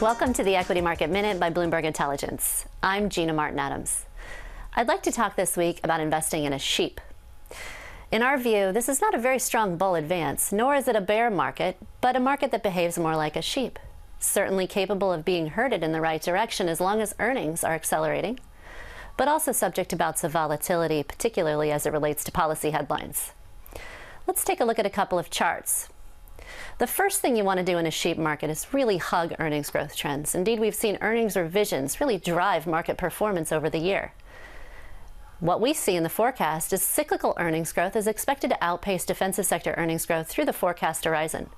Welcome to the Equity Market Minute by Bloomberg Intelligence. I'm Gina Martin-Adams. I'd like to talk this week about investing in a sheep. In our view, this is not a very strong bull advance, nor is it a bear market, but a market that behaves more like a sheep. Certainly capable of being herded in the right direction as long as earnings are accelerating, but also subject to bouts of volatility, particularly as it relates to policy headlines. Let's take a look at a couple of charts. The first thing you want to do in a sheep market is really hug earnings growth trends. Indeed, we've seen earnings revisions really drive market performance over the year. What we see in the forecast is cyclical earnings growth is expected to outpace defensive sector earnings growth through the forecast horizon.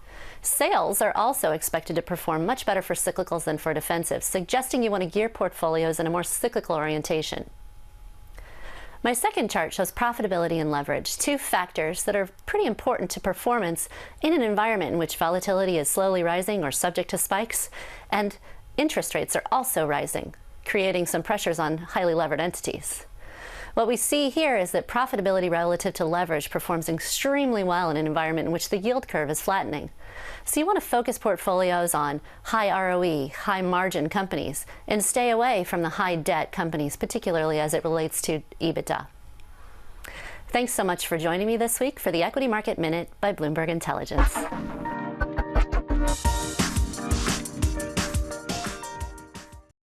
Sales are also expected to perform much better for cyclicals than for defensives, suggesting you want to gear portfolios in a more cyclical orientation. My second chart shows profitability and leverage, two factors that are pretty important to performance in an environment in which volatility is slowly rising or subject to spikes, and interest rates are also rising, creating some pressures on highly levered entities. What we see here is that profitability relative to leverage performs extremely well in an environment in which the yield curve is flattening. So you want to focus portfolios on high ROE, high margin companies, and stay away from the high debt companies, particularly as it relates to EBITDA. Thanks so much for joining me this week for the Equity Market Minute by Bloomberg Intelligence.